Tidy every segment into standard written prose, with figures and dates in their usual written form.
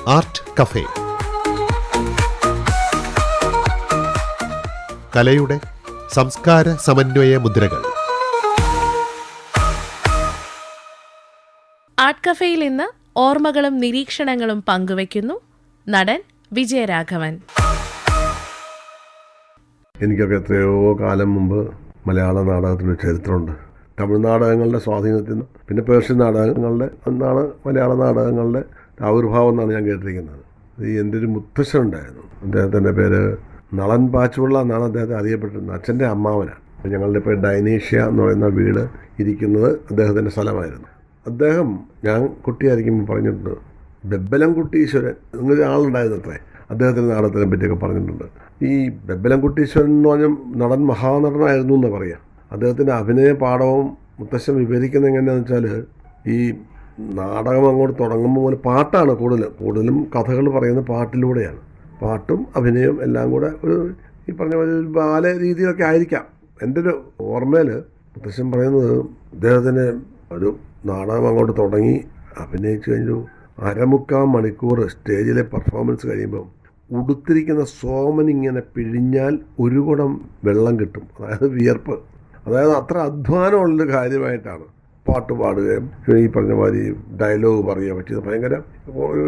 Art cafe. കലയുടെ സംസ്കാര സമന്വയ മുദ്രകൾ. ആർട്ട് കഫേയിൽ ഇന്ന് ഓർമ്മകളും നിരീക്ഷണങ്ങളും പങ്കുവയ്ക്കുന്നു നടൻ വിജയരാഘവൻ. എനിക്കൊക്കെ എത്രയോ കാലം മുമ്പ് മലയാള നാടകത്തിൻ്റെ ചരിത്രമുണ്ട്. തമിഴ് നാടകങ്ങളുടെ സ്വാധീനത്തിൽ നിന്ന്, പിന്നെ പേർഷ്യൻ നാടകങ്ങളുടെ എന്നാണ് മലയാള നാടകങ്ങളുടെ ആവിർഭാവം എന്നാണ് ഞാൻ കേട്ടിരിക്കുന്നത്. എൻ്റെ ഒരു മുത്തശ്ശൻ ഉണ്ടായിരുന്നു. അദ്ദേഹത്തിൻ്റെ പേര് നളൻ പാച്ചുള്ള എന്നാണ് അദ്ദേഹത്തെ അറിയപ്പെട്ടിരുന്നത്. അച്ഛൻ്റെ അമ്മാവനാണ്. ഞങ്ങളുടെ ഇപ്പോൾ ഡൈനേഷ്യ എന്ന് പറയുന്ന വീട് ഇരിക്കുന്നത് അദ്ദേഹത്തിൻ്റെ സ്ഥലമായിരുന്നു. അദ്ദേഹം ഞാൻ കുട്ടിയായിരിക്കുമ്പോൾ പറഞ്ഞിട്ടുണ്ട്, ബെബ്ബലംകുട്ടീശ്വരൻ എന്നൊരു ആളുണ്ടായിരുന്നു അത്രേ. അദ്ദേഹത്തിൻ്റെ നാടകത്തിനെ പറ്റിയൊക്കെ പറഞ്ഞിട്ടുണ്ട്. ഈ ബെബ്ബലംകുട്ടീശ്വരൻ എന്ന് പറഞ്ഞ നടൻ മഹാനടനായിരുന്നു എന്ന് പറയാം. അദ്ദേഹത്തിൻ്റെ അഭിനയ പാഠവും മുത്തശ്ശൻ വിവരിക്കുന്നത് എങ്ങനെയാണെന്ന് വെച്ചാൽ, ഈ നാടകം അങ്ങോട്ട് തുടങ്ങുമ്പോൾ മുതൽ പാട്ടാണ് കൂടുതലും കഥകൾ പറയുന്നത് പാട്ടിലൂടെയാണ്. പാട്ടും അഭിനയം എല്ലാം കൂടെ ഒരു ഈ പറഞ്ഞ പോലെ ഒരു ബാല രീതിയിലൊക്കെ ആയിരിക്കാം. എൻ്റെ ഒരു ഓർമ്മയിൽ മുത്തശ്ശൻ പറയുന്നത്, അദ്ദേഹത്തിന് ഒരു നാടകം അങ്ങോട്ട് തുടങ്ങി അഭിനയിച്ച് കഴിഞ്ഞു 1/4 മണിക്കൂർ സ്റ്റേജിലെ പെർഫോമൻസ് കഴിയുമ്പം ഉടുത്തിരിക്കുന്ന സോമൻ ഇങ്ങനെ പിഴിഞ്ഞാൽ ഒരു കുടം വെള്ളം കിട്ടും. അതായത് വിയർപ്പ്. അതായത് അത്ര അധ്വാനമുള്ളൊരു കാര്യമായിട്ടാണ് പാട്ട് പാടുകയും ഈ പറഞ്ഞ മാതിരി ഡയലോഗ് പറയുക പറ്റിയത്. ഭയങ്കര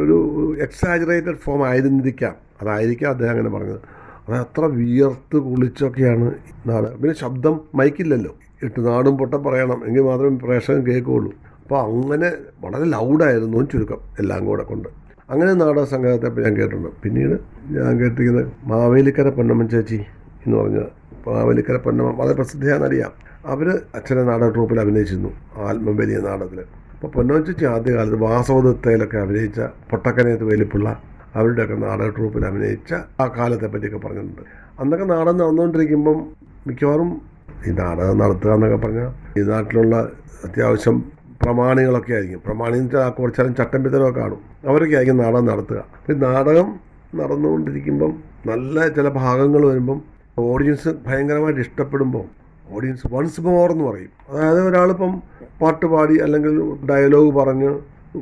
ഒരു എക്സാജറേറ്റഡ് ഫോം ആയിരുന്നിരിക്കാം. അതായിരിക്കാം അദ്ദേഹം അങ്ങനെ പറഞ്ഞത്. അത് അത്ര വിയർത്ത് കുളിച്ചൊക്കെയാണ് നാടകം. പിന്നെ ശബ്ദം മൈക്കില്ലല്ലോ, 8 നാടും പൊട്ട പറയണം, എങ്കിൽ മാത്രമേ പ്രേക്ഷകൻ കേൾക്കുകയുള്ളൂ. അപ്പോൾ അങ്ങനെ വളരെ ലൗഡായിരുന്നു ചുരുക്കം എല്ലാം കൂടെ കൊണ്ട്. അങ്ങനെ നാടക സംഘത്തെ ഞാൻ കേട്ടിട്ടുണ്ട്. പിന്നീട് ഞാൻ കേട്ടിരിക്കുന്നത് മാവേലിക്കര പൊന്നമ്മൻ ചേച്ചി എന്ന് പറഞ്ഞ, മാവേലിക്കര പൊന്നമ്മ വളരെ പ്രസിദ്ധിയാണെന്നറിയാം. അവർ അച്ഛനെ നാടക ട്രൂപ്പിൽ അഭിനയിച്ചിരുന്നു, ആത്മബലിയ നാടകത്തിൽ. അപ്പോൾ പൊന്നമ്മൻ ചേച്ചി ആദ്യകാലത്ത് വാസവദത്തയിലൊക്കെ അഭിനയിച്ച പൊട്ടക്കനയത്ത് വേലിപ്പിള്ള അവരുടെയൊക്കെ നാടക ട്രൂപ്പിൽ അഭിനയിച്ച ആ കാലത്തെ പറ്റിയൊക്കെ പറഞ്ഞിട്ടുണ്ട്. അന്നൊക്കെ നാടകം നടന്നുകൊണ്ടിരിക്കുമ്പം മിക്കവാറും ഈ നാടകം നടത്തുക എന്നൊക്കെ പറഞ്ഞാൽ ഈ നാട്ടിലുള്ള അത്യാവശ്യം പ്രമാണികളൊക്കെ ആയിരിക്കും. പ്രമാണി എന്ന് വെച്ചാൽ കുറച്ചാലും ചട്ടമ്പിത്തരമൊക്കെ കാണും. അവരൊക്കെ ആയിരിക്കും നാടകം നടത്തുക. അപ്പം നാടകം നടന്നുകൊണ്ടിരിക്കുമ്പം നല്ല ചില ഭാഗങ്ങൾ വരുമ്പം ഓഡിയൻസ് ഭയങ്കരമായിട്ട് ഇഷ്ടപ്പെടുമ്പോൾ ഓഡിയൻസ് വൺസ് മോർ എന്ന് പറയും. അതായത് ഒരാളിപ്പം പാട്ട് പാടി അല്ലെങ്കിൽ ഡയലോഗ് പറഞ്ഞ്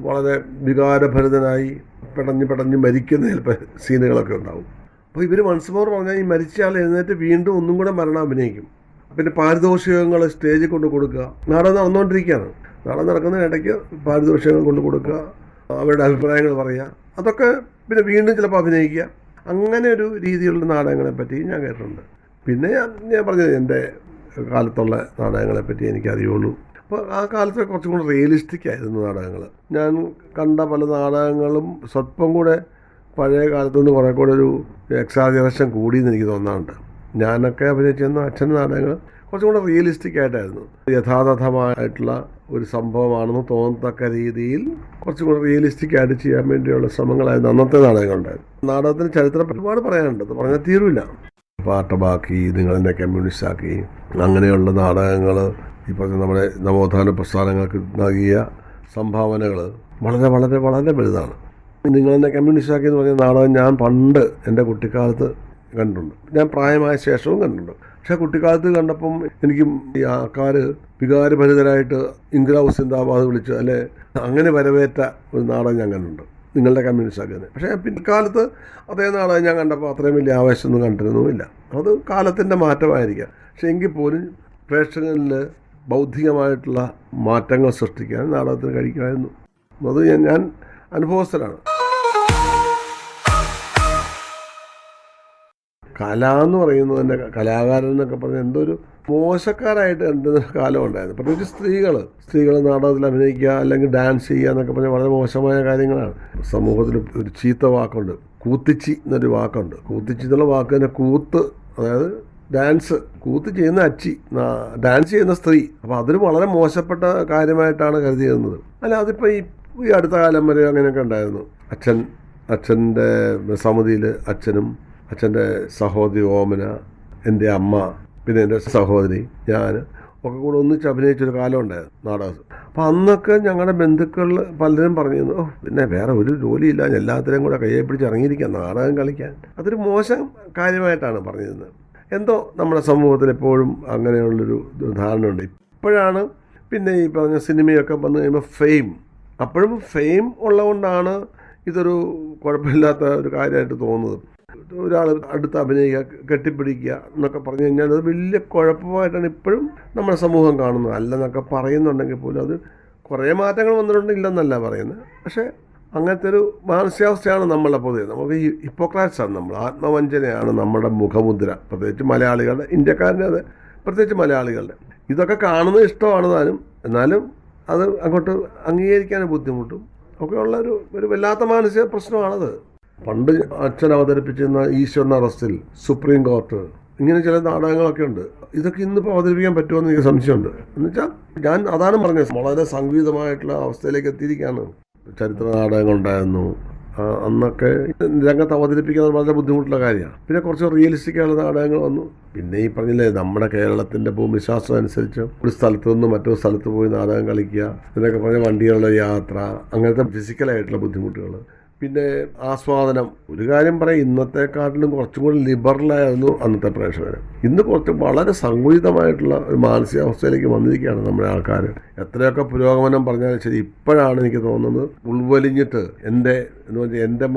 വളരെ വികാരഭരിതനായി പെടഞ്ഞ് മരിക്കുന്ന ചിലപ്പോൾ സീനുകളൊക്കെ ഉണ്ടാവും. അപ്പോൾ ഇവർ വൺസ് മോർ പറഞ്ഞാൽ ഈ മരിച്ച ആൾ എഴുന്നേറ്റ് വീണ്ടും ഒന്നും കൂടെ മരണം അഭിനയിക്കും. പിന്നെ പാരിതോഷികങ്ങൾ സ്റ്റേജിൽ കൊണ്ട് കൊടുക്കുക. നാടകം നടന്നുകൊണ്ടിരിക്കുകയാണ്. നാടകം നടക്കുന്നതിനിടയ്ക്ക് പാരിതോഷികങ്ങൾ കൊണ്ട് കൊടുക്കുക, അവരുടെ അഭിപ്രായങ്ങൾ പറയുക, അതൊക്കെ പിന്നെ വീണ്ടും ചിലപ്പോൾ അഭിനയിക്കുക. അങ്ങനെ ഒരു രീതിയിലുള്ള നാടകങ്ങളെ പറ്റി ഞാൻ കേട്ടിട്ടുണ്ട്. പിന്നെ ഞാൻ പറഞ്ഞത് എൻ്റെ കാലത്തുള്ള നാടകങ്ങളെ പറ്റി എനിക്കറിയുള്ളൂ. അപ്പോൾ ആ കാലത്ത് കുറച്ചും കൂടെ റിയലിസ്റ്റിക് ആയിരുന്നു നാടകങ്ങൾ. ഞാൻ കണ്ട പല നാടകങ്ങളും സ്വല്പം കൂടെ പഴയ കാലത്തുനിന്ന് കുറേ കൂടെ ഒരു എക്സാജറേഷൻ കൂടിയെന്ന് എനിക്ക് തോന്നാറുണ്ട്. ഞാനൊക്കെ അഭിനയിച്ചിരുന്ന അച്ഛൻ്റെ നാടകങ്ങൾ കുറച്ചും കൂടെ റിയലിസ്റ്റിക് ആയിട്ടായിരുന്നു. യഥാതഥമായിട്ടുള്ള ഒരു സംഭവമാണെന്ന് തോന്നത്തക്ക രീതിയിൽ കുറച്ചും കൂടെ റിയലിസ്റ്റിക് ആയിട്ട് ചെയ്യാൻ വേണ്ടിയുള്ള ശ്രമങ്ങളായിരുന്നു അന്നത്തെ നാടകങ്ങളുണ്ടായിരുന്നു. നാടകത്തിന് ചരിത്രം ഒരുപാട് പറയാനുണ്ട്, അത് പറഞ്ഞാൽ തീരുമില്ല. പാട്ടമാക്കി, നിങ്ങളെന്നെ കമ്മ്യൂണിസ്റ്റാക്കി, അങ്ങനെയുള്ള നാടകങ്ങൾ ഈ പറഞ്ഞ നമ്മുടെ നവോത്ഥാന പ്രസ്ഥാനങ്ങൾക്ക് നൽകിയ സംഭാവനകൾ വളരെ വളരെ വളരെ വലുതാണ്. നിങ്ങളെന്നെ കമ്മ്യൂണിസ്റ്റാക്കി എന്ന് പറഞ്ഞ നാടകം ഞാൻ പണ്ട് എൻ്റെ കുട്ടിക്കാലത്ത് കണ്ടിട്ടുണ്ട്. ഞാൻ പ്രായമായ ശേഷവും കണ്ടിട്ടുണ്ട്. പക്ഷേ കുട്ടിക്കാലത്ത് കണ്ടപ്പം എനിക്കും ഈ ആൾക്കാർ വികാരഭരിതരായിട്ട് ഇൻക്ലാബ് സിന്ദാബാദ് വിളിച്ച് അല്ലെ അങ്ങനെ വരവേറ്റ ഒരു നാടകം ഞാൻ കണ്ടിട്ടുണ്ട്, നിങ്ങളുടെ കമ്മ്യൂണിസ്റ്റ് ആക്കിയത്. പക്ഷേ പിൽക്കാലത്ത് അതേ നാടകം ഞാൻ കണ്ടപ്പോൾ അത്രയും വലിയ ആവേശമൊന്നും കണ്ടിരുന്നുമില്ല. അത് കാലത്തിൻ്റെ മാറ്റമായിരിക്കാം. പക്ഷേ എങ്കിൽ പോലും പ്രേക്ഷകരിൽ ബൗദ്ധികമായിട്ടുള്ള മാറ്റങ്ങൾ സൃഷ്ടിക്കാൻ നാടകത്തിന് കഴിക്കുമായിരുന്നു. അത് ഞാൻ അനുഭവസ്ഥരാണ്. കല എന്ന് പറയുന്നത് തന്നെ, കലാകാരൻ എന്നൊക്കെ പറഞ്ഞാൽ എന്തോ ഒരു മോശക്കാരായിട്ട് കണ്ടിരുന്ന കാലം ഉണ്ടായിരുന്നു. പ്രത്യേകിച്ച് സ്ത്രീകൾ നാടകത്തിൽ അഭിനയിക്കുക അല്ലെങ്കിൽ ഡാൻസ് ചെയ്യുക എന്നൊക്കെ പറഞ്ഞാൽ വളരെ മോശമായ കാര്യങ്ങളാണ്. സമൂഹത്തിൽ ഒരു ചീത്ത വാക്കുണ്ട്, കൂത്തിച്ചി എന്നൊരു വാക്കുണ്ട്. കൂത്തിച്ചി എന്നുള്ള വാക്ക് തന്നെ കൂത്ത്, അതായത് ഡാൻസ്, കൂത്ത് ചെയ്യുന്ന അച്ചി, ഡാൻസ് ചെയ്യുന്ന സ്ത്രീ. അപ്പോൾ അതൊരു വളരെ മോശപ്പെട്ട കാര്യമായിട്ടാണ് കരുതിയിരുന്നത്. അല്ല, അതിപ്പോൾ ഈ അടുത്ത കാലം വരെ അങ്ങനെയൊക്കെ ഉണ്ടായിരുന്നു. അച്ഛൻ്റെ സമിതിയിൽ അച്ഛനും അച്ഛൻ്റെ സഹോദരി ഓമന, എൻ്റെ അമ്മ, പിന്നെ എൻ്റെ സഹോദരി, ഞാൻ ഒക്കെ കൂടെ ഒന്നിച്ച് അഭിനയിച്ചൊരു കാലം ഉണ്ടായിരുന്നു നാടകം. അപ്പോൾ അന്നൊക്കെ ഞങ്ങളുടെ ബന്ധുക്കളിൽ പലരും പറഞ്ഞിരുന്നു, പിന്നെ വേറെ ഒരു ജോലിയില്ല, എല്ലാത്തിനെയും കൂടെ കയ്യെ പിടിച്ച് ഇറങ്ങിയിരിക്കാം നാടകം കളിക്കാൻ. അതൊരു മോശം കാര്യമായിട്ടാണ് പറഞ്ഞിരുന്നത്. എന്തോ നമ്മുടെ സമൂഹത്തിൽ എപ്പോഴും അങ്ങനെയുള്ളൊരു ധാരണയുണ്ട്. ഇപ്പോഴാണ് പിന്നെ ഈ പറഞ്ഞ സിനിമയൊക്കെ വന്നു കഴിയുമ്പോൾ അപ്പോഴും ഫെയിം ഉള്ളതുകൊണ്ടാണ് ഇതൊരു കുഴപ്പമില്ലാത്ത ഒരു കാര്യമായിട്ട് തോന്നുന്നത്. ഒരാൾ അടുത്ത് അഭിനയിക്കുക, കെട്ടിപ്പിടിക്കുക എന്നൊക്കെ പറഞ്ഞു കഴിഞ്ഞാൽ അത് വലിയ കുഴപ്പമായിട്ടാണ് ഇപ്പോഴും നമ്മുടെ സമൂഹം കാണുന്നത്. അല്ലെന്നൊക്കെ പറയുന്നുണ്ടെങ്കിൽ പോലും അത് കുറേ മാറ്റങ്ങൾ വന്നിട്ടുണ്ട്, ഇല്ലെന്നല്ല പറയുന്നത്. പക്ഷേ അങ്ങനത്തെ ഒരു മാനസികാവസ്ഥയാണ് നമ്മളെ പൊതുവെ. നമുക്ക് ഈ ഹിപ്പോക്രാറ്റ്സാണ് നമ്മൾ, ആത്മവഞ്ചനയാണ് നമ്മുടെ മുഖമുദ്ര, പ്രത്യേകിച്ച് മലയാളികളുടെ, ഇന്ത്യക്കാരൻ്റെ അത് പ്രത്യേകിച്ച് മലയാളികളുടെ. ഇതൊക്കെ കാണുന്നത് ഇഷ്ടമാണ് താനും, എന്നാലും അത് അങ്ങോട്ട് അംഗീകരിക്കാൻ ബുദ്ധിമുട്ടും ഒക്കെയുള്ള ഒരു വല്ലാത്ത മാനസിക പ്രശ്നമാണത്. പണ്ട് അച്ഛൻ അവതരിപ്പിച്ചിരുന്ന ഈശ്വരൻ അറസ്റ്റിൽ, സുപ്രീം കോർട്ട്, ഇങ്ങനെ ചില നാടകങ്ങളൊക്കെ ഉണ്ട്. ഇതൊക്കെ ഇന്നിപ്പോൾ അവതരിപ്പിക്കാൻ പറ്റുമെന്ന് എനിക്ക് സംശയമുണ്ട്. എന്നുവെച്ചാൽ ഞാൻ അതാണ് പറഞ്ഞത്, വളരെ സംഗീതമായിട്ടുള്ള അവസ്ഥയിലേക്ക് എത്തിയിരിക്കുകയാണ്. ചരിത്ര നാടകങ്ങളുണ്ടായിരുന്നു അന്നൊക്കെ, രംഗത്ത് അവതരിപ്പിക്കാൻ വളരെ ബുദ്ധിമുട്ടുള്ള കാര്യമാണ്. പിന്നെ കുറച്ച് റിയലിസ്റ്റിക് ആയുള്ള നാടകങ്ങൾ വന്നു. പിന്നെ ഈ പറഞ്ഞില്ലേ, നമ്മുടെ കേരളത്തിൻ്റെ ഭൂമിശാസ്ത്രം അനുസരിച്ച് ഒരു സ്ഥലത്ത് നിന്ന് മറ്റൊരു സ്ഥലത്ത് പോയി നാടകം കളിക്കുക, ഇതിനൊക്കെ പറഞ്ഞ വണ്ടികളുടെ യാത്ര, അങ്ങനത്തെ ഫിസിക്കലായിട്ടുള്ള ബുദ്ധിമുട്ടുകൾ. പിന്നെ ആസ്വാദനം. ഒരു കാര്യം പറയാം, ഇന്നത്തെക്കാട്ടിലും കുറച്ചും കൂടി ലിബറലായിരുന്നു അന്നത്തെ പ്രേക്ഷകർ. ഇന്ന് കുറച്ച് വളരെ സങ്കുചിതമായിട്ടുള്ള ഒരു മാനസികാവസ്ഥയിലേക്ക് വന്നിരിക്കുകയാണ് നമ്മുടെ ആൾക്കാർ. എത്രയൊക്കെ പുരോഗമനം പറഞ്ഞാലും ശരി, ഇപ്പോഴാണ് എനിക്ക് തോന്നുന്നത് ഉൾവലിഞ്ഞിട്ട് എൻ്റെ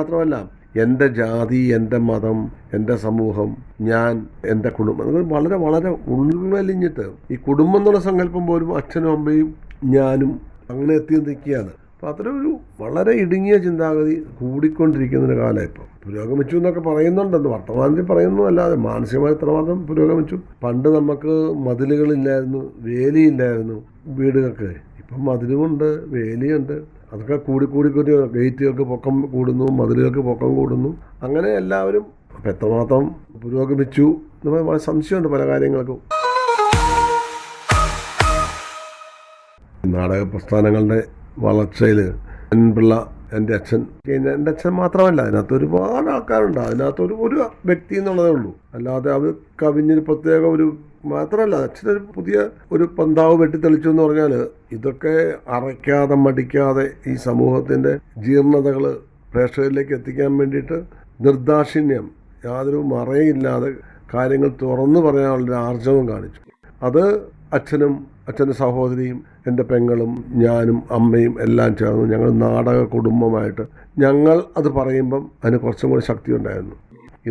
മാത്രമല്ല, എൻ്റെ ജാതി, എൻ്റെ മതം, എൻ്റെ സമൂഹം, ഞാൻ, എൻ്റെ കുടുംബം, അത് വളരെ വളരെ ഉൾവലിഞ്ഞിട്ട് ഈ കുടുംബം എന്നുള്ള സങ്കല്പം പോലും അച്ഛനും അമ്മയും ഞാനും അങ്ങനെ എത്തി നിൽക്കുകയാണ്. അപ്പോൾ അത്തരമൊരു വളരെ ഇടുങ്ങിയ ചിന്താഗതി കൂടിക്കൊണ്ടിരിക്കുന്നൊരു കാലം. ഇപ്പോൾ പുരോഗമിച്ചു എന്നൊക്കെ പറയുന്നുണ്ടെന്ന് വർത്തമാനത്തിൽ പറയുന്നതല്ലാതെ മാനസികമായി എത്രമാത്രം പുരോഗമിച്ചു. പണ്ട് നമുക്ക് മതിലുകളില്ലായിരുന്നു, വേലിയില്ലായിരുന്നു വീടുകൾക്ക്. ഇപ്പം മതിലുമുണ്ട്, വേലിയുണ്ട്. അതൊക്കെ കൂടി ഗേറ്റുകൾക്ക് പൊക്കം കൂടുന്നു, മതിലുകൾക്ക് പൊക്കം കൂടുന്നു. അങ്ങനെ എല്ലാവരും അപ്പം എത്രമാത്രം പുരോഗമിച്ചു എന്ന് വളരെ സംശയമുണ്ട് പല കാര്യങ്ങൾക്കും. നാടക പ്രസ്ഥാനങ്ങളുടെ വളർച്ചയിൽ പിള്ള, എൻ്റെ അച്ഛൻ മാത്രമല്ല, അതിനകത്ത് ഒരുപാട് ആൾക്കാരുണ്ട്. അതിനകത്ത് ഒരു വ്യക്തി എന്നുള്ളതേ ഉള്ളൂ. അല്ലാതെ അത് കവിഞ്ഞൊരു പ്രത്യേക ഒരു മാത്രമല്ല, അച്ഛനൊരു പുതിയ ഒരു പന്താവ് വെട്ടിത്തെളിച്ചു എന്ന് പറഞ്ഞാൽ ഇതൊക്കെ അറയ്ക്കാതെ മടിക്കാതെ ഈ സമൂഹത്തിൻ്റെ ജീർണതകൾ പ്രേക്ഷകരിലേക്ക് എത്തിക്കാൻ വേണ്ടിയിട്ട് നിർദാക്ഷിണ്യം, യാതൊരു മറയില്ലാതെ കാര്യങ്ങൾ തുറന്നു പറയാനുള്ളൊരു ആർജവം കാണിച്ചു. അത് അച്ഛൻ്റെ സഹോദരിയും എൻ്റെ പെങ്ങളും ഞാനും അമ്മയും എല്ലാം ചേർന്ന് ഞങ്ങൾ നാടക കുടുംബമായിട്ട് ഞങ്ങൾ അത് പറയുമ്പം അതിന് കുറച്ചും കൂടി ശക്തി ഉണ്ടായിരുന്നു.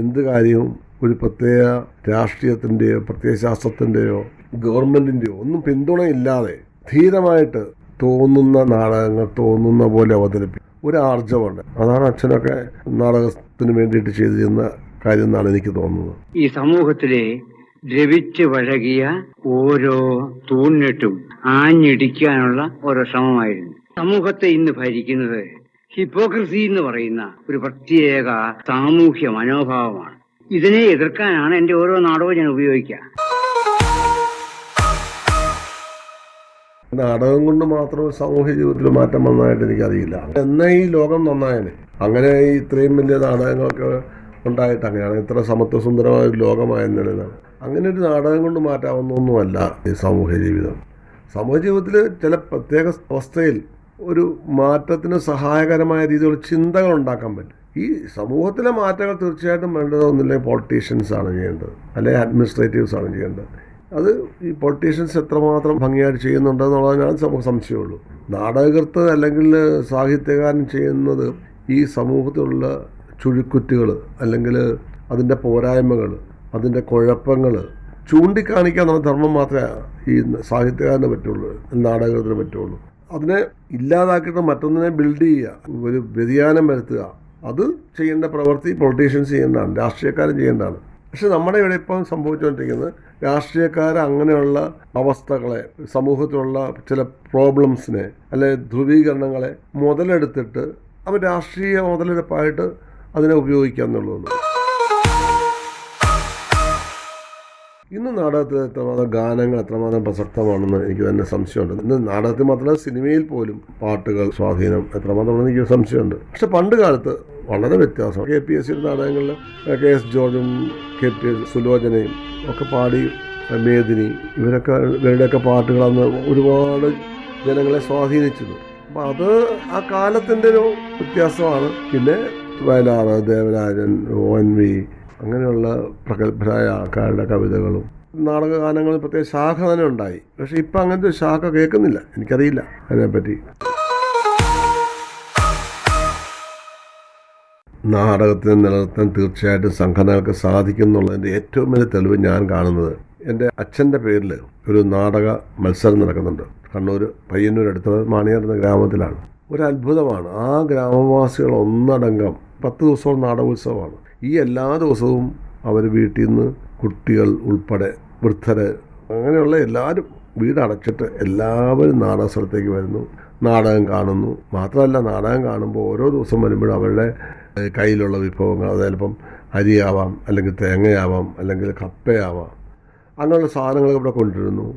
എന്ത് കാര്യവും ഒരു പ്രത്യേക രാഷ്ട്രീയത്തിൻ്റെയോ പ്രത്യയശാസ്ത്രത്തിൻ്റെയോ ഗവൺമെൻറ്റിൻ്റെയോ ഒന്നും പിന്തുണയില്ലാതെ ധീരമായിട്ട് തോന്നുന്ന നാടകങ്ങൾ തോന്നുന്ന പോലെ അവതരിപ്പിക്കും ഒരു ആർജവമുണ്ട്. അതാണ് അച്ഛനൊക്കെ നാടകത്തിന് വേണ്ടിയിട്ട് ചെയ്തിരുന്ന കാര്യം എന്നാണ് എനിക്ക് തോന്നുന്നത്. ഈ സമൂഹത്തിലെ ദ്രവിച്ച് വഴകിയ ഓരോ തൂണിട്ടും ആഞ്ഞിടിക്കാനുള്ള ഓരോ ശ്രമമായിരുന്നു. സമൂഹത്തെ ഇന്ന് ഭരിക്കുന്നത് ഹിപ്പോക്രസി എന്ന് പറയുന്ന ഒരു പ്രത്യേക സാമൂഹ്യ മനോഭാവമാണ്. ഇതിനെ എതിർക്കാനാണ് എൻ്റെ ഓരോ നാടകവും ഞാൻ ഉപയോഗിക്കുക. നാടകം കൊണ്ട് മാത്രം സാമൂഹ്യ ജീവിതത്തിൽ മാറ്റം വന്നതായിട്ട് എനിക്കറിയില്ല. എന്നാൽ ഈ ലോകം നന്നായനെ അങ്ങനെ ഇത്രയും വലിയ നാടകങ്ങളൊക്കെ ഉണ്ടായിട്ട് അങ്ങനെയാണ് ഇത്ര സമത്വസുന്ദരമായ ഒരു ലോകമായിരുന്നതാണ്. അങ്ങനെ ഒരു നാടകം കൊണ്ട് മാറ്റാവുന്നൊന്നുമല്ല ഈ സാമൂഹ്യ ജീവിതം. സാമൂഹ്യ ജീവിതത്തിൽ ചില പ്രത്യേക അവസ്ഥയിൽ ഒരു മാറ്റത്തിന് സഹായകരമായ രീതിയിലുള്ള ചിന്തകൾ ഉണ്ടാക്കാൻ പറ്റും. ഈ സമൂഹത്തിലെ മാറ്റങ്ങൾ തീർച്ചയായിട്ടും വേണ്ടതൊന്നുമില്ലെങ്കിൽ പൊളിറ്റീഷ്യൻസാണ് ചെയ്യേണ്ടത്, അല്ലെങ്കിൽ അഡ്മിനിസ്ട്രേറ്റീവ്സാണ് ചെയ്യേണ്ടത്. അത് ഈ പൊളിറ്റീഷ്യൻസ് എത്രമാത്രം ഭംഗിയായിട്ട് ചെയ്യുന്നുണ്ടെന്നുള്ളതിനാണ് നമുക്ക് സംശയമുള്ളൂ. നാടകകൃത്ത് അല്ലെങ്കിൽ സാഹിത്യകാരൻ ചെയ്യുന്നത് ഈ സമൂഹത്തിലുള്ള ചുഴിക്കുറ്റുകൾ അല്ലെങ്കിൽ അതിൻ്റെ പോരായ്മകൾ, അതിൻ്റെ കുഴപ്പങ്ങൾ ചൂണ്ടിക്കാണിക്കാൻ നമ്മൾ ധർമ്മം മാത്രമേ ഈ സാഹിത്യകാരന് പറ്റുള്ളൂ, നാടകത്തിന് പറ്റുള്ളൂ. അതിനെ ഇല്ലാതാക്കിയിട്ട് മറ്റൊന്നിനെ ബിൽഡ് ചെയ്യുക, ഒരു വ്യതിയാനം വരുത്തുക, അത് ചെയ്യേണ്ട പ്രവൃത്തി പൊളിറ്റീഷ്യൻസ് ചെയ്യേണ്ടതാണ്, രാഷ്ട്രീയക്കാരൻ ചെയ്യേണ്ടതാണ്. പക്ഷെ നമ്മുടെ ഇവിടെ ഇപ്പം സംഭവിച്ചുകൊണ്ടിരിക്കുന്നത് രാഷ്ട്രീയക്കാർ അങ്ങനെയുള്ള അവസ്ഥകളെ, സമൂഹത്തിലുള്ള ചില പ്രോബ്ലംസിനെ അല്ലെ ധ്രുവീകരണങ്ങളെ മുതലെടുത്തിട്ട് അവർ രാഷ്ട്രീയ മുതലെടുപ്പായിട്ട് അതിനെ ഉപയോഗിക്കുക എന്നുള്ളതാണ്. ഇന്ന് നാടകത്തിൽ എത്രമാത്രം ഗാനങ്ങൾ എത്രമാത്രം പ്രസക്തമാണെന്ന് എനിക്ക് തന്നെ സംശയമുണ്ട്. ഇന്ന് നാടകത്തിൽ മാത്രമല്ല സിനിമയിൽ പോലും പാട്ടുകൾ സ്വാധീനം എത്രമാത്രം എനിക്ക് സംശയമുണ്ട്. പക്ഷെ പണ്ട് കാലത്ത് വളരെ വ്യത്യാസം. KPSC നാടകങ്ങളിൽ KS ജോർജും KP സുലോചനയും ഒക്കെ പാടി, മേദിനി, ഇവരുടെയൊക്കെ പാട്ടുകളന്ന് ഒരുപാട് ജനങ്ങളെ സ്വാധീനിച്ചിരുന്നു. അപ്പം അത് ആ കാലത്തിൻ്റെ ഒരു വ്യത്യാസമാണ്. പിന്നെ വയലാർ, ദേവരാജൻ, ONV അങ്ങനെയുള്ള പ്രഗത്ഭരായ ആൾക്കാരുടെ കവിതകളും നാടകഗാനങ്ങളും പ്രത്യേക ശാഖ തന്നെ ഉണ്ടായി. പക്ഷെ ഇപ്പം അങ്ങനത്തെ ശാഖ കേൾക്കുന്നില്ല. എനിക്കറിയില്ല അതിനെപ്പറ്റി. നാടകത്തിനെ നിലനിർത്താൻ തീർച്ചയായിട്ടും സംഘടനകൾക്ക് സാധിക്കും എന്നുള്ളതിൻ്റെ ഏറ്റവും വലിയ തെളിവ് ഞാൻ കാണുന്നത് എൻ്റെ അച്ഛൻ്റെ പേരിൽ ഒരു നാടക മത്സരം നടക്കുന്നുണ്ട്. കണ്ണൂർ പയ്യന്നൂരടുത്തുള്ള മാണിയാർ എന്ന ഗ്രാമത്തിലാണ്. ഒരു അത്ഭുതമാണ്. ആ ഗ്രാമവാസികൾ ഒന്നടങ്കം 10 ദിവസവും നാടകോത്സവമാണ്. ഈ എല്ലാ ദിവസവും അവർ വീട്ടിൽ നിന്ന് കുട്ടികൾ ഉൾപ്പെടെ വൃദ്ധർ അങ്ങനെയുള്ള എല്ലാവരും വീടടച്ചിട്ട് എല്ലാവരും നാടക സ്ഥലത്തേക്ക് വരുന്നു, നാടകം കാണുന്നു. മാത്രമല്ല, നാടകം കാണുമ്പോൾ ഓരോ ദിവസം വരുമ്പോഴും അവരുടെ കയ്യിലുള്ള വിഭവങ്ങൾ, അത് ചിലപ്പം അരിയാവാം, അല്ലെങ്കിൽ തേങ്ങയാവാം, അല്ലെങ്കിൽ കപ്പയാവാം, അങ്ങനെയുള്ള സാധനങ്ങളൊക്കെ ഇവിടെ കൊണ്ടുവരുന്നു.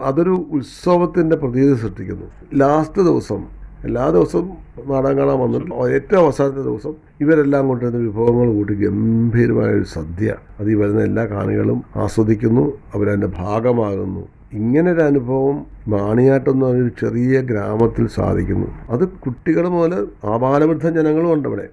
അതൊരു ഉത്സവത്തിൻ്റെ പ്രതീതി സൃഷ്ടിക്കുന്നു. ലാസ്റ്റ് ദിവസം, എല്ലാ ദിവസവും നാടകം കാണാൻ വന്നിട്ട് ഏറ്റവും അവസാനത്തെ ദിവസം ഇവരെല്ലാം കൊണ്ടുവരുന്ന വിഭവങ്ങൾ കൂട്ടി ഗംഭീരമായൊരു സദ്യ. അത് ഈ വരുന്ന എല്ലാ കാണികളും ആസ്വദിക്കുന്നു, അവരതിൻ്റെ ഭാഗമാകുന്നു. ഇങ്ങനൊരു അനുഭവം മാണിയാട്ടെന്ന് പറഞ്ഞൊരു ചെറിയ ഗ്രാമത്തിൽ സാധിക്കുന്നു. അത് കുട്ടികൾ മുതൽ ആബാലവൃദ്ധ ജനങ്ങളും ഉണ്ട് അവിടെ.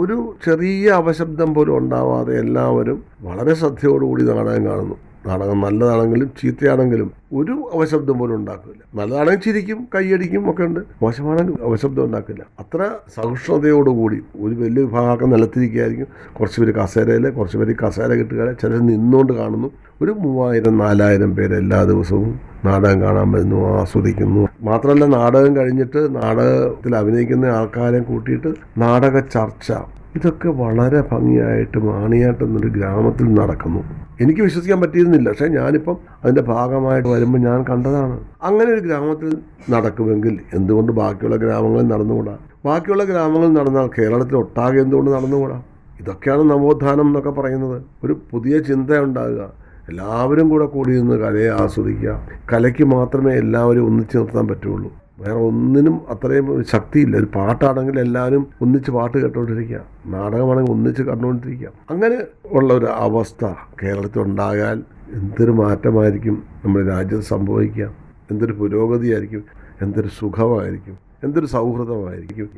ഒരു ചെറിയ അപശബ്ദം പോലും ഉണ്ടാവാതെ എല്ലാവരും വളരെ ശ്രദ്ധയോടുകൂടി നാടകം കാണുന്നു. നാടകം നല്ലതാണെങ്കിലും ചീത്തയാണെങ്കിലും ഒരു അവശബ്ദം പോലും ഉണ്ടാക്കില്ല. നല്ലതാണെങ്കിൽ ചിരിക്കും, കൈയടിക്കും ഒക്കെ ഉണ്ട്. മോശമാണെങ്കിൽ അവശബ്ദം ഉണ്ടാക്കില്ല. അത്ര സഹിഷ്ണുതയോടുകൂടി ഒരു വലിയ വിഭാഗം നിലത്തിരിക്കുകയായിരിക്കും. കുറച്ച് പേര് കസേരയിൽ, കുറച്ച് പേര് കസേര കിട്ടുകയാണ്, ചിലർ നിന്നുകൊണ്ട് കാണുന്നു. ഒരു 3000-4000 പേര് എല്ലാ ദിവസവും നാടകം കാണാൻ വരുന്നു, ആസ്വദിക്കുന്നു. മാത്രമല്ല, നാടകം കഴിഞ്ഞിട്ട് നാടകത്തിൽ അഭിനയിക്കുന്ന ആൾക്കാരെ കൂട്ടിയിട്ട് നാടക ചർച്ച, ഇതൊക്കെ വളരെ ഭംഗിയായിട്ട് മാണിയാട്ടെന്നൊരു ഗ്രാമത്തിൽ നടക്കുന്നു. എനിക്ക് വിശ്വസിക്കാൻ പറ്റിയിരുന്നില്ല, പക്ഷേ ഞാനിപ്പം അതിൻ്റെ ഭാഗമായിട്ട് വരുമ്പോൾ ഞാൻ കണ്ടതാണ്. അങ്ങനെ ഒരു ഗ്രാമത്തിൽ നടക്കുമെങ്കിൽ എന്തുകൊണ്ട് ബാക്കിയുള്ള ഗ്രാമങ്ങളിൽ നടന്നുകൂടാ? ബാക്കിയുള്ള ഗ്രാമങ്ങളിൽ നടന്നാൽ കേരളത്തിൽ ഒട്ടാകെ എന്തുകൊണ്ട് നടന്നുകൂടാ? ഇതൊക്കെയാണ് നവോത്ഥാനം എന്നൊക്കെ പറയുന്നത്. ഒരു പുതിയ ചിന്ത ഉണ്ടാകുക, എല്ലാവരും കൂടി നിന്ന് കലയെ ആസ്വദിക്കുക. കലയ്ക്ക് മാത്രമേ എല്ലാവരും ഒന്നിച്ച് നിർത്താൻ പറ്റുള്ളൂ. വേറെ ഒന്നിനും അത്രയും ശക്തിയില്ല. ഒരു പാട്ടാണെങ്കിൽ എല്ലാവരും ഒന്നിച്ച് പാട്ട് കേട്ടുകൊണ്ടിരിക്കുക, നാടകമാണെങ്കിൽ ഒന്നിച്ച് കണ്ടുകൊണ്ടിരിക്കുക. അങ്ങനെ ഉള്ള ഒരു അവസ്ഥ കേരളത്തിൽ ഉണ്ടായാൽ എന്തൊരു മാറ്റമായിരിക്കും നമ്മുടെ രാജ്യത്ത് സംഭവിക്കുക, എന്തൊരു പുരോഗതിയായിരിക്കും, എന്തൊരു സുഖമായിരിക്കും, എന്തൊരു സൗഹൃദമായിരിക്കും.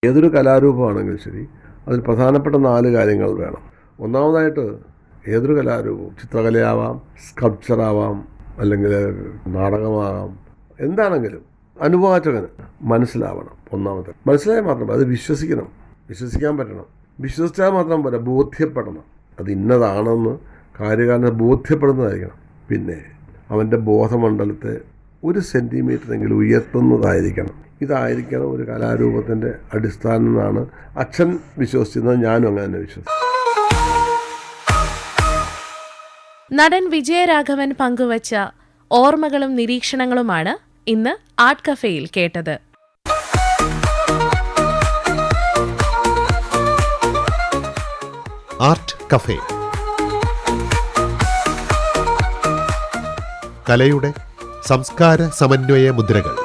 ഏതൊരു കലാരൂപമാണെങ്കിലും ശരി, അതിൽ പ്രധാനപ്പെട്ട 4 കാര്യങ്ങൾ വേണം. ഒന്നാമതായിട്ട്, ഏതൊരു കലാരൂപവും, ചിത്രകലയാവാം, സ്കൾപ്ചറാവാം, അല്ലെങ്കിൽ നാടകമാകാം, എന്താണെങ്കിലും അനുവാചകന് മനസ്സിലാവണം. ഒന്നാമത്തെ മനസ്സിലായാൽ മാത്രം അത് വിശ്വസിക്കണം, വിശ്വസിക്കാൻ പറ്റണം. വിശ്വസിച്ചാൽ മാത്രം പോരാ, ബോധ്യപ്പെടണം. അത് ഇന്നതാണെന്ന് കാര്യകാരനെ ബോധ്യപ്പെടുന്നതായിരിക്കണം. പിന്നെ അവൻ്റെ ബോധമണ്ഡലത്തെ 1 സെൻറ്റിമീറ്ററെങ്കിലും ഉയർത്തുന്നതായിരിക്കണം. ഇതായിരിക്കണം ഒരു കലാരൂപത്തിൻ്റെ അടിസ്ഥാനം എന്നാണ് അച്ഛൻ വിശ്വസിച്ചിരുന്നത്. ഞാനും അങ്ങനെ വിശ്വസിച്ചു. നടൻ വിജയരാഘവൻ പങ്കുവച്ച ഓർമ്മകളും നിരീക്ഷണങ്ങളുമാണ് ഇന്ന് ആർട്ട് കഫേയിൽ കേട്ടത്. ആർട്ട് കഫേ, കലയുടെ സംസ്കാര സമന്വയ മുദ്രകൾ.